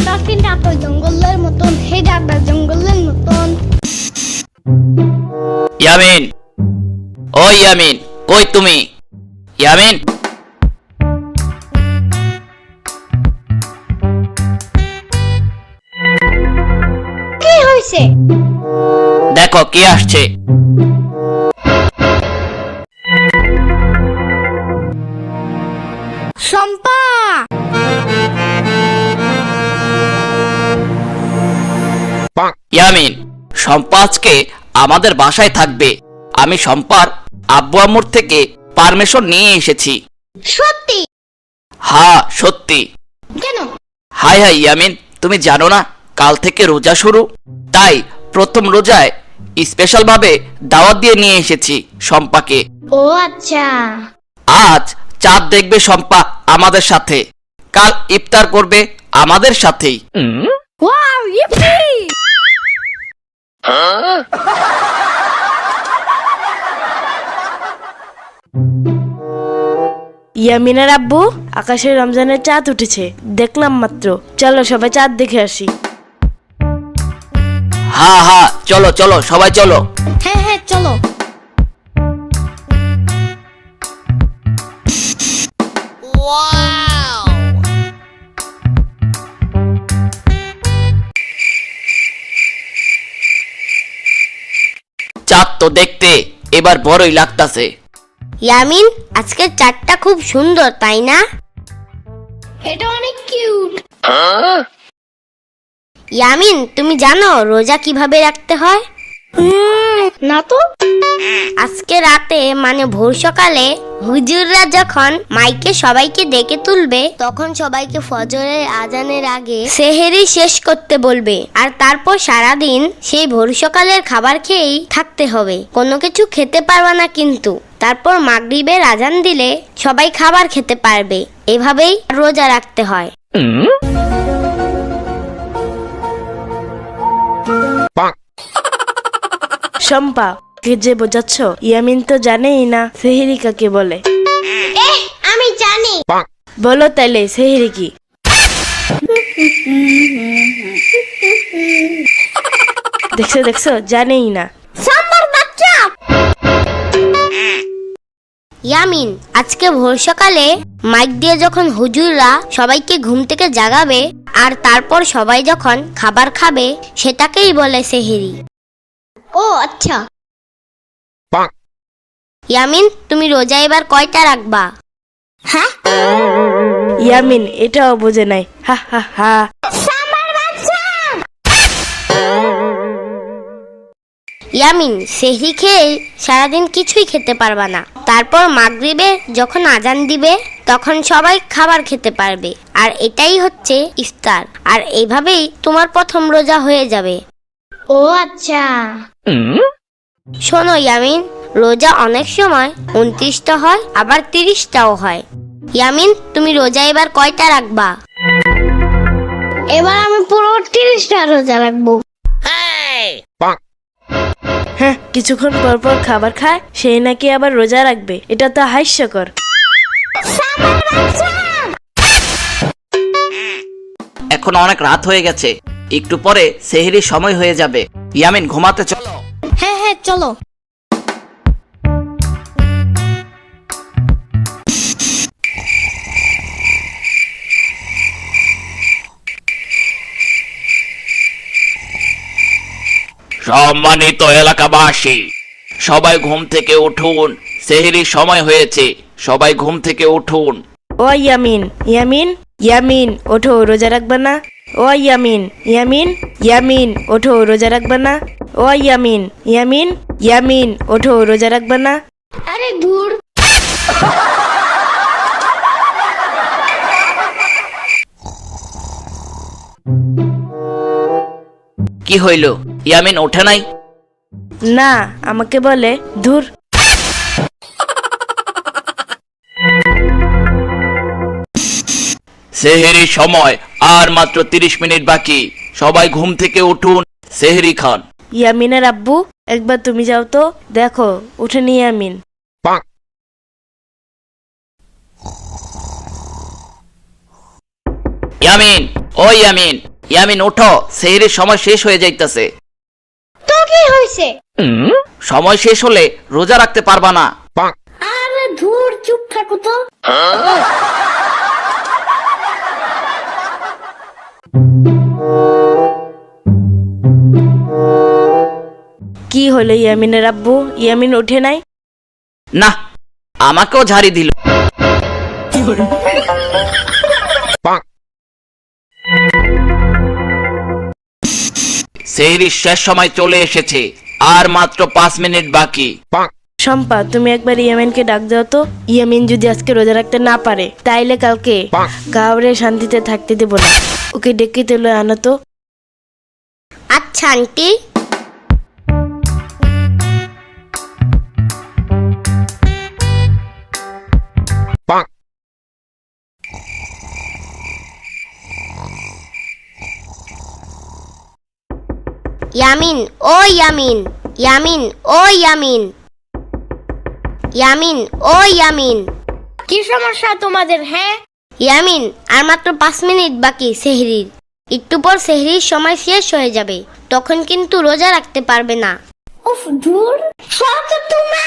ডাস্টবিনটা তো জঙ্গলের মতন, সেই ডাকটা জঙ্গলের মতন। ইয়ামিন, ও ইয়ামিন, কই তুমি? ইয়ামিন, কি হয়েছে? দেখো কে আসছে। শম্পা! ইয়ামিন, শম্পা আজকে আমাদের বাসায় থাকবে। আমি শম্পার আব্বু আম্মুর থেকে পারমিশন নিয়ে এসেছি। সত্যি? হ্যাঁ সত্যি। কেন? হাই হাই ইয়ামিন, তুমি জানো না কাল থেকে রোজা শুরু, তাই প্রথম রোজায় স্পেশাল ভাবে দাওয়াত দিয়ে নিয়ে এসেছি শম্পাকে। ও আচ্ছা। আজ চাঁদ দেখবে শম্পা আমাদের সাথে, কাল ইফতার করবে আমাদের সাথেই। Wow, E P! ইয়ামিনের আব্বু, আকাশে রমজানের চাঁদ উঠেছে, দেখলাম মাত্র। চলো সবাই চাঁদ দেখে আসি। হ্যাঁ হ্যাঁ, চলো চলো সবাই চলো। হ্যাঁ হ্যাঁ, চলো। চাঁদ তো দেখতে এবার বড়ই লাগতাছে। ইয়ামিন, আজকের চাঁদটা খুব সুন্দর, তাই না? এটা অনেক কিউট। ইয়ামিন, তুমি জানো রোজা কিভাবে রাখতে হয়? না তো। আজকে রাতে মানে ভোর সকালে হুজুররা যখন মাইকে সবাইকে ডেকে তুলবে, তখন সবাইকে ফজরের আজানের আগে সেহেরি শেষ করতে বলবে। আর তারপর সারাদিন সেই ভোর সকালের খাবার খেয়েই থাকতে হবে, কোনো কিছু খেতে পারবে না কিন্তু। তারপর মাগরিবের আজান দিলে সবাই খাবার খেতে পারবে। এভাবেই রোজা রাখতে হয়। শম্পা, কে যে বোঝাচ্ছ? ইয়ামিন তো জানেই না সেহেরি কাকে বলে। আমি জানি। বলো তাইলে সেহেরি কি? দেখছো দেখছো, জানেই না। সাম্বার বাচ্চা! ইয়ামিন, আজকে ভোর সকালে মাইক দিয়ে যখন হুজুররা সবাইকে ঘুম থেকে জাগাবে, আর তারপর সবাই যখন খাবার খাবে, সেটাকেই বলে সেহেরি। ও আচ্ছা। ইয়ামিন, তুমি রোজা এবার কয়টা রাখবা? হ্যাঁ? ইয়ামিন এটাও বোঝে নাই। হা হা হা। সাম্বার বাচ্চা! ইয়ামিন, সেহরি খেয়ে সারাদিন কিছুই খেতে পারবা না। তারপর মাগরিবে যখন আজান দিবে, তখন সবাই খাবার খেতে পারবে। আর এটাই হচ্ছে ইফতার। আর এইভাবেই তোমার প্রথম রোজা হয়ে যাবে। ও আচ্ছা। শোনো ইয়ামিন, রোজা অনেক সময় 29টা হয়, আবার 30টাও হয়। ইয়ামিন, তুমি রোজা এবার কয়টা রাখবা? এবার আমি পুরো 30টা রোজা রাখবো। হ্যাঁ, কিছুক্ষণ পর পর খাবার খায়, সেই নাকি আবার রোজা রাখবে। এটা তো হাস্যকর। এখন অনেক রাত হয়ে গেছে, একটু পরে সেহরির সময় হয়ে যাবে। ইয়ামিন, ঘুমাতে চলো। হ্যাঁ হ্যাঁ, চলো। সম্মানিত এলাকাবাসী, সবাই ঘুম থেকে উঠুন, সেহরির সময় হয়েছে, সবাই ঘুম থেকে উঠুন। ও ইয়ামিন, ইয়ামিন, ইয়ামিন ওঠো, রোজা রাখবে না? ও ইয়ামিন, ইয়ামিন, ইয়ামিন ওঠো, রোজা রাখবে না? ও ইয়ামিন, ইয়ামিন, ইয়ামিন ওঠো, রোজা রাখবে না? আরে দূর। কি হইল? ইয়ামিন ওঠে নাই? না, আমাকে বলে ধুর। সেহরির সময় আর মাত্র 30 মিনিট বাকি, সবাই ঘুম থেকে উঠুন, সেহরি খান। ইয়ামিনের আব্বু, একবার তুমি যাও তো, দেখো উঠেনি ইয়ামিন। ইয়ামিন, ও ইয়ামিন, ইয়ামিন ওঠো, সেহরির সময় শেষ হয়ে যাইতেছে। তো কি হয়েছে? সময় শেষ হলে রোজা রাখতে পারবা না। আরে ধুর, চুপ থাকো তো। কি হলো ইয়ামিনের আব্বু? ইয়ামিন ওঠে নাই? না, আমাকেও ঝাড়ি দিল। সেহরির শেষ সময় চলে এসেছে, আর মাত্র 5 মিনিট বাকি। শম্পা, তুমি একবার ইয়ামিনকে ডাক দাও তো। ইয়ামিন যদি আজকে রোজা রাখতে না পারে তাইলে কালকে গাওরে শান্তিতে থাকতে দেব না। ওকে ডেকে তুলে আনো তো। আচ্ছা আন্টি। ইয়ামিন, ও ইয়ামিন, ইয়ামিন, ও ইয়ামিন, ইয়ামিন, ও ইয়ামিন। কি সমস্যা তোমাদের? হ্যাঁ, ইয়ামিন, আর মাত্র 5 মিনিট বাকি সেহরির। একটু পর সেহরির সময় শেষ হয়ে যাবে, তখন কিন্তু রোজা রাখতে পারবে না। উফ ধুর, সব তো তোমরা।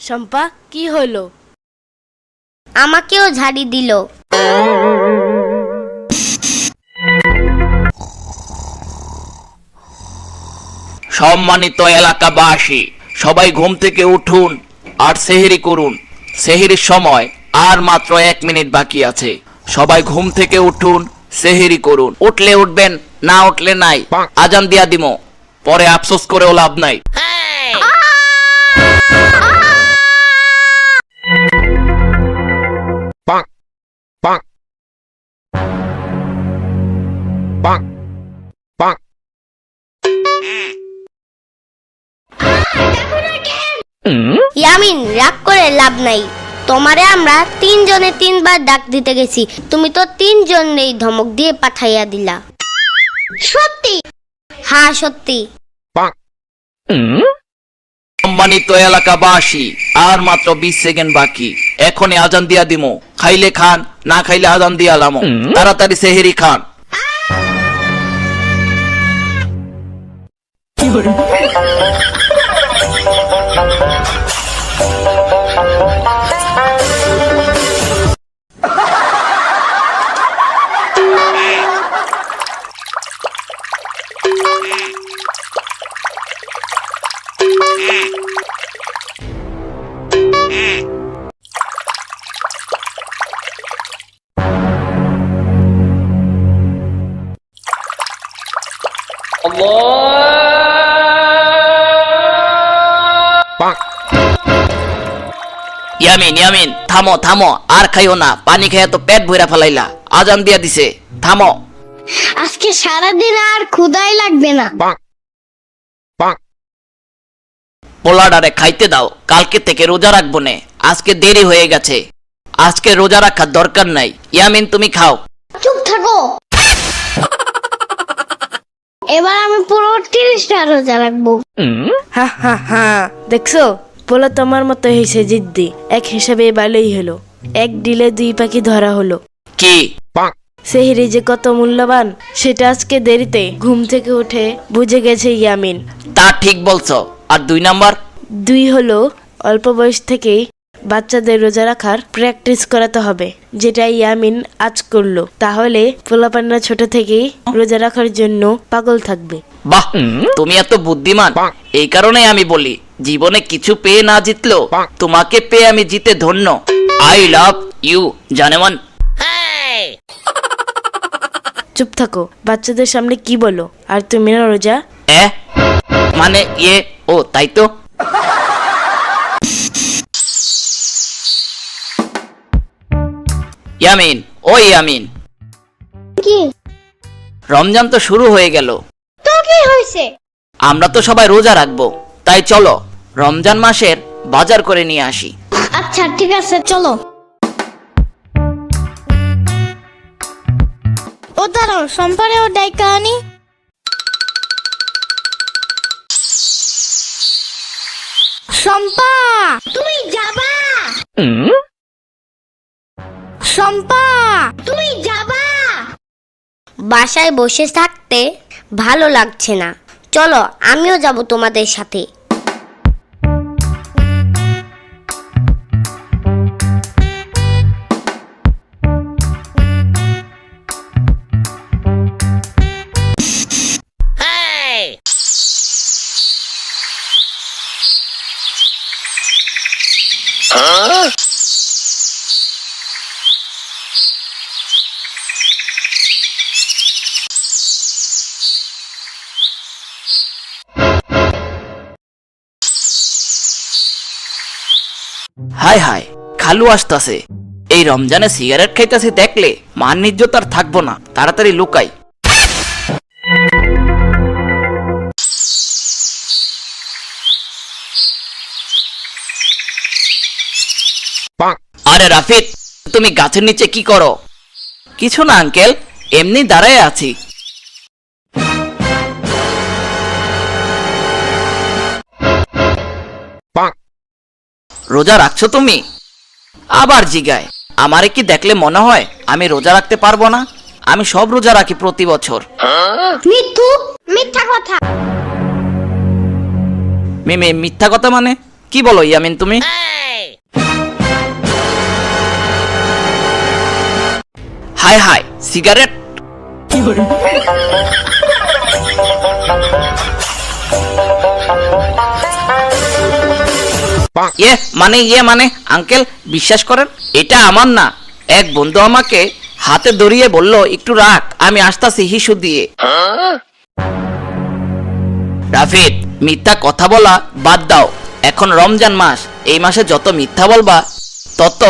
শম্পা, কি হলো? আমাকেও ঝাড়ি দিল। সম্মানিত এলাকাবাসী, সবাই ঘুম থেকে উঠুন আর সেহরি করুন। সেহরির সময় আর মাত্র 1 মিনিট বাকি আছে। সবাই ঘুম থেকে উঠুন, সেহরি করুন। উঠলে উঠবেন, না উঠলে নাই। আজান দিয়া দিমো, পরে আফসোস করেও লাভ নাই। ইয়ামিন, রাগ করে লাভ নাই। তোমারে আমরা 3 জনে 3 বার ডাক দিতে গেছি, তুমি তো 3 জনেই ধমক দিয়ে পাঠাইয়া দিলা। সত্যি? হ্যাঁ সত্যি। সম্মানিত এলাকাবাসী, আর মাত্র 20 সেকেন্ড বাকি। এখনই আজান দিয়া দিমো। খাইলে খান, না খাইলে আজান দিয়া লামো। তাড়াতাড়ি সেহরি খান। ইয়ামিন, ইয়ামিন, থামো থামো, আর খাইও না। পানি খাইয়া তো পেট ভইরা ফেলাইলা। আজান দিয়া দিছে, থামো। আজকে সারাদিন আর ক্ষুধাই লাগবে না। পোলাডারে খাইতে দাও, কালকে থেকে রোজা রাখবো নে। আজকে দেরি হয়ে গেছে, আজকে রোজা রাখার দরকার নাই। ইয়ামিন, তুমি খাও। চুপ থাকো। এবার আমি পুরো 30টা রোজা রাখবো। হা হা হা, দেখছো, পোলা তোমার মতো হয়েছে জিদ্দি। এক হিসাবে ভালোই হলো, 1 ডিলে 2 পাখি ধরা হলো। কি? সেহরি যে কত মূল্যবান সেটা আজকে দেরিতে ঘুম থেকে উঠে বুঝে গেছে ইয়ামিন। তা ঠিক বলছো। আর 2 নাম্বার? 2 হলো অল্প বয়স থেকেই বাচ্চাদের রোজা রাখার প্র্যাকটিস করাতে হবে, যেটা ইয়ামিন আজ করলো। তাহলে পোলাপানরা ছোট থেকেই রোজা রাখার জন্য পাগল থাকবে। বাহ, তুমি এত বুদ্ধিমান। এই কারণে আমি বলি, জীবনে কিছু পেয়ে না জিতলো, তোমাকে পেয়ে আমি জিতে ধন্য। আই লাভ ইউ জানেমান। চুপ থাকো, বাচ্চাদের সামনে কি বলো? আর তুমি না রোজা? মানে ইয়ে, ও তাই তো। ইয়ামিন, ও ইয়ামিন, কি? রমজান তো শুরু হয়ে গেল। তো কি হয়েছে? আমরা তো সবাই রোজা রাখবো, তাই চলো রমজান মাসের বাজার করে নিয়ে আসি। আচ্ছা ঠিক আছে, চলো। ও দাঁড়াও, সম্পারে ও ডাইকা আনি। সম্পা, তুমি যাবা? শম্পা তুমি যাবা? বাসায় বসে থাকতে ভালো লাগছে না, চলো আমিও যাব তোমাদের সাথে। হায় হায়, খালু আসতাছে। এই রমজানে সিগারেট খাইতাছে দেখলে মান ইজ্জত আর থাকবো না, তাড়াতাড়ি লুকাই। আরে রাফিদ, তুমি গাছের নিচে কি করো? কিছু না আঙ্কেল, এমনি দাঁড়ায় আছি। রোজা রাখছো তুমি? আবার জিগায়। আমারে কি দেখলে মনে হয় আমি রোজা রাখতে পারবো না? আমি সব রোজা রাখি প্রতি বছর। মিথ্যু, মিথ্যা কথা। মিথ্যা কথা মানে কি বলো ইয়ামিন তুমি? হায় হায়, সিগারেট! ইয়ে মানে আঙ্কেল বিশ্বাস করেন এটা আমার না। এক বন্ধু আমাকে হাতে ধরিয়ে বলল একটু রাখ, আমি আসতাছি হিসু দিয়ে। রাফিদ, মিথ্যা কথা বলা বাদ দাও। এখন রমজান মাস, এই মাসে যত মিথ্যা বলবা তত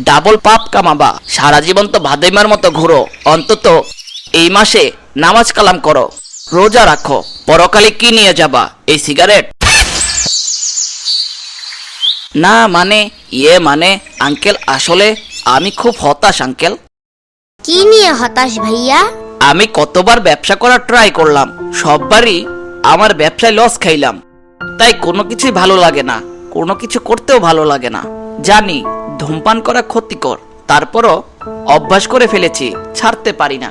ডাবল পাপ কামাবা। সারা জীবন তো ভাদেমার মতো ঘুরো, অন্তত এই মাসে নামাজ কালাম করো, রোজা রাখো। পরকালে কি নিয়ে যাবা? এই সিগারেট? না মানে মানে আঙ্কেল, আসলে আমি খুব হতাশ আঙ্কেল। কি নিয়ে হতাশ ভাইয়া? আমি কতবার ব্যবসা করার ট্রাই করলাম, সববারই আমার ব্যবসায় লস খাইলাম। তাই কোনো কিছুই ভালো লাগে না, কোনো কিছু করতেও ভালো লাগে না। জানি ধূমপান করা ক্ষতিকর, তারপরও অভ্যাস করে ফেলেছি, ছাড়তে পারি না।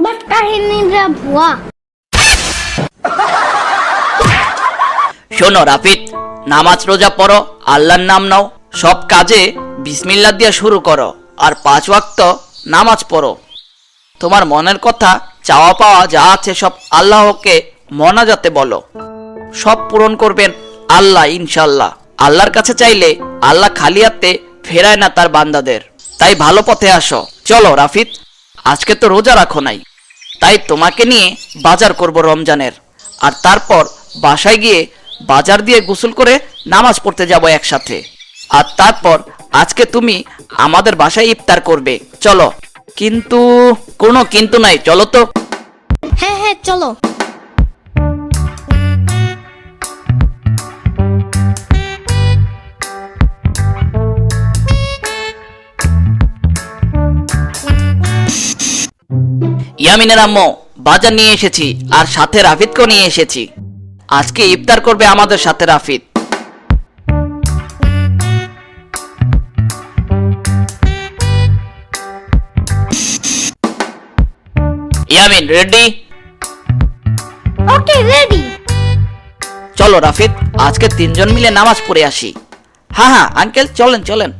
বাট কাহিনীটা ভুয়া। শোনো রাফিদ, নামাজ রোজা পড়ো, আল্লাহর নাম নাও, সব কাজে বিসমিল্লাহ দিয়ে শুরু করো, আর 5 ওয়াক্ত নামাজ পড়ো। তোমার মনের কথা, চাওয়া পাওয়া যা আছে সব আল্লাহকে মোনাজাতে বলো, সব পূরণ করবেন আল্লাহ ইনশাল্লাহ। আল্লাহর কাছে চাইলে আল্লাহ খালি হাতে ফেরায় না তার বান্দাদের। তাই ভালো পথে আসো। চলো রাফিদ, আজকে তো রোজা রাখো নাই, তাই তোমাকে নিয়ে বাজার করব রমজানের, আর তারপর বাসায় গিয়ে বাজার দিয়ে গোসল করে নামাজ পড়তে যাব একসাথে। আর তারপর আজকে তুমি আমাদের বাসায় ইফতার করবে। চলো। কিন্তু কোনো কিন্তু নাই, চলো তো। হ্যাঁ হ্যাঁ চলো। ইয়ামিনের আম্মু, বাজার নিয়ে এসেছি, আর সাথে রাফিদকেও নিয়ে এসেছি। আজকে ইফতার করবে আমাদের সাথে Rafid. Yamin ready? Okay ready. চলো রাফিদ, আজকে 3 জন মিলে নামাজ পড়ে আসি। হ্যাঁ হ্যাঁ আঙ্কেল, চলেন চলেন।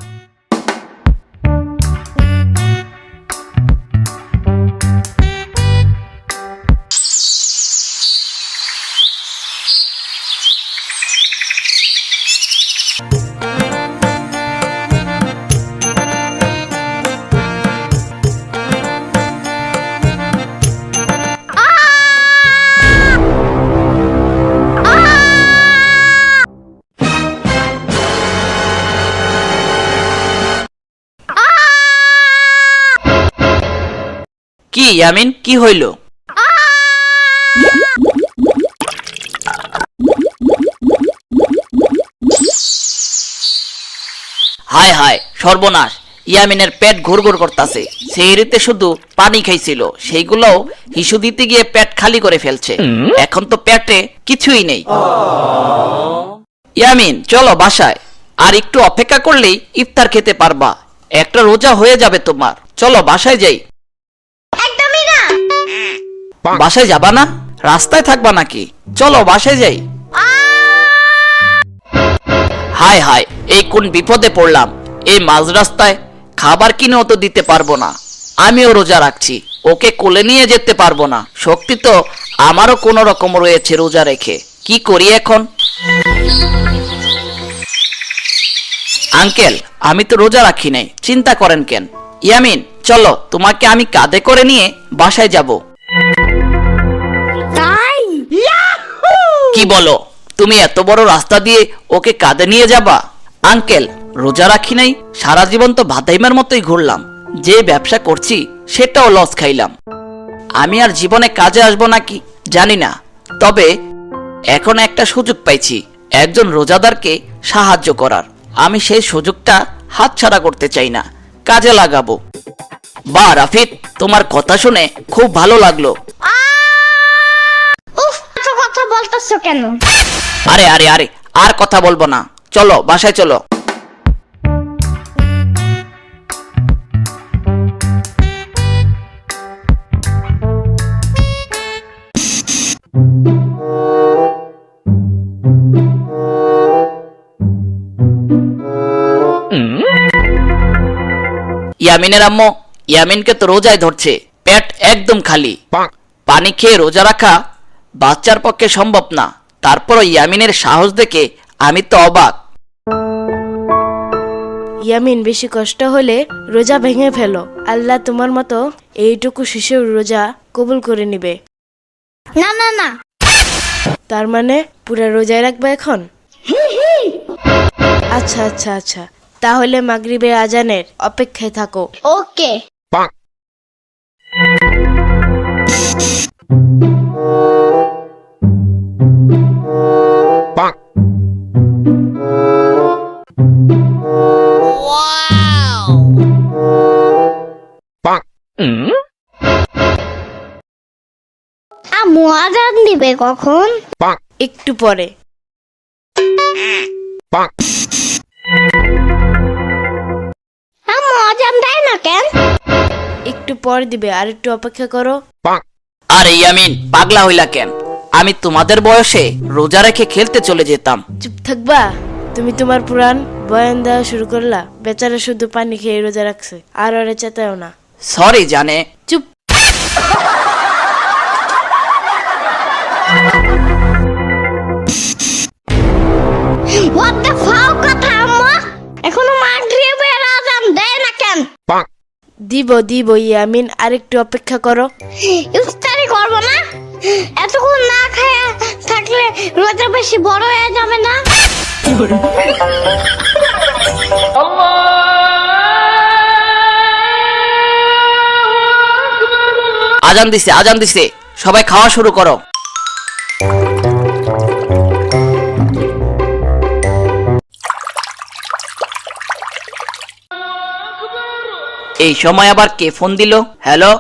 কি ইয়ামিন, কি হইল? হায় হায় সর্বনাশ, ইয়ামিনের পেট ঘুরঘুর করতেছে। সেহরিতে শুধু পানি খাইছিল, সেইগুলোও হিসু দিতে গিয়ে পেট খালি করে ফেলছে। এখন তো পেটে কিছুই নেই। ইয়ামিন চলো বাসায়, আর একটু অপেক্ষা করলেই ইফতার খেতে পারবা। একটা রোজা হয়ে যাবে তোমার। চলো বাসায় যাই। একদমই না। বাসায় যাবা না? রাস্তায় থাকবা নাকি? চলো বাসায় যাই। হায় হায়, এই কোন বিপদে পড়লাম। এই মাঝ রাস্তায় খাবার কিনেও তো দিতে পারবো না। আমিও রোজা রাখছি, ওকে কোলে নিয়ে যেতে পারবো না। শক্তি তো আমারও কোনো রকম রয়েছে রোজা রেখে। কি করি এখন? আঙ্কেল, আমি তো রোজা রাখি নাই, চিন্তা করেন কেন? ইয়ামিন, চলো তোমাকে আমি কাঁধে করে নিয়ে বাসায় যাব। তাই? কি বলো? তুমি এত বড় রাস্তা দিয়ে ওকে কাঁধে নিয়ে যাবা? আঙ্কেল, রোজা রাখি নাই, সারা জীবন তো ভাতাইমার মতোই ঘুরলাম। যে ব্যবসা করছি সেটাও লস খাইলাম। আমি আর জীবনে কাজে আসবো নাকি জানি না, তবে এখন একটা সুযোগ পাইছি একজন রোজাদারকে সাহায্য করার। আমি সেই সুযোগটা হাতছাড়া করতে চাই না, কাজে লাগাবো। বাহ রাফিদ, তোমার কথা শুনে খুব ভালো লাগলো। উফ, এত কথা বলতেছো কেন? আরে আরে আরে, আর কথা বলবো না, চলো বাসায় চলো। ইয়ামিনের আম্মু ইয়ামিনকে তো রোজায় ধরছে, পেট একদম খালি। পানি খেয়ে রোজা রাখা বাচ্চার পক্ষে সম্ভব না। তারপরও ইয়ামিনের সাহস দেখে আমি তো অবাক। ইয়ামিন, বেশি কষ্ট হলে রোজা ভেঙে ফেলো। আল্লাহ তোমার মতো এইটুকু শিশুর রোজা কবুল করে নিবে। না না না। তার মানে পুরা রোজায় রাখবে এখন? আচ্ছা আচ্ছা আচ্ছা, তাহলে মাগরিবে আজানের অপেক্ষায় থাকো। ওকে। আম্মু আজান দিবে কখন? একটু পরে। আম্মু আজান দেয় না কেন? একটু পর দিবে, আর একটু অপেক্ষা করো। আরে ইয়ামিন, পাগলা হইলা কেন? আমি তোমাদের বয়সে রোজা রেখে খেলতে চলে যেতাম। চুপ থাকবা? তুমি তোমার পুরাণ বয়ান দেওয়া শুরু করলা। বেচারা শুধু পানি খেয়ে রোজা রাখছে, আর ওরে চেতাও না। সরি জানে। চুপ। What the fuck কথা আম্মু? এখনো মাগরিবের আজান দেয় না কেন? দিব দিব ইয়ামিন, আর একটু অপেক্ষা করো। ইফতারি করবো না? এতক্ষণ না খায়া থাকলে রোজা বেশি বড় হয়ে যাবে না? আজান দিছে, আজান দিছে, সবাই খাওয়া শুরু করো। এই সময় আবার কে ফোন দিল? হ্যালো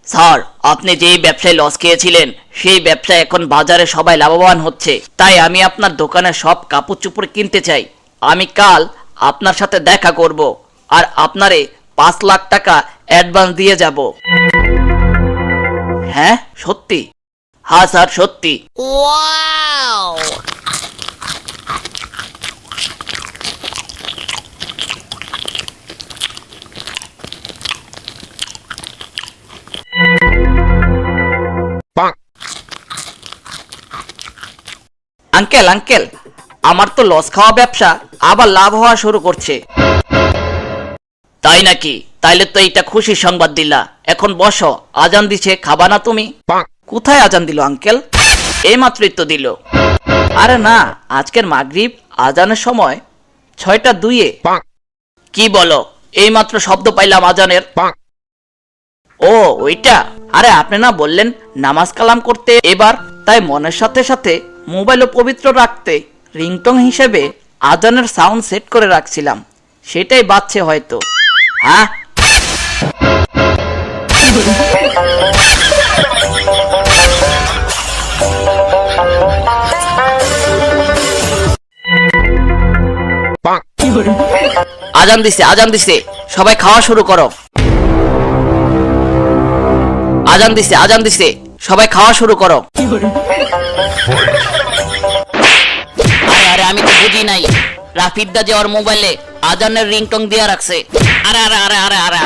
স্যার, আপনি যেই ব্যবসায় লস খেয়েছিলেন সেই ব্যবসায় এখন বাজারে সবাই লাভবান হচ্ছে, তাই আমি আপনার দোকানে সব কাপড় চোপড় কিনতে চাই। আমি কাল আপনার সাথে দেখা করব আর আপনারে 5 লাখ টাকা অ্যাডভান্স দিয়ে যাব। হ্যাঁ সত্যি? হ্যাঁ স্যার সত্যি। আঙ্কেল আঙ্কেল, আমার তো লস খাওয়া ব্যবসা আবার লাভ হওয়া শুরু করছে। তাই নাকি? তাইলে তো এইটা খুশির সংবাদ দিলা। এখন বসো, আজান দিছে, খাবা না তুমি? কোথায় আজান দিল আঙ্কেল? এই মাত্রই তো দিল। আরে না, আজকের মাগরিব আজানের সময় 6:02। কি বলো? এই মাত্র শব্দ পাইলাম আজানের। ও ওইটা? আরে আপনি না বললেন নামাজ কালাম করতে এবার, তাই মনের সাথে সাথে মোবাইলও পবিত্র রাখতে রিংটং হিসেবে আজানের সাউন্ড সেট করে রাখছিলাম, সেটাই বাজছে হয়তো। হ্যাঁ আজান দিছে সবাই খাওয়া শুরু করো। আজান দিছে সবাই খাওয়া শুরু করো। আরে আরে আমি তো বুঝি নাই রাফিদদা যে ওর মোবাইলে আজানের রিংটং দিয়া রাখছে। আরে আরে আরে আরে আরে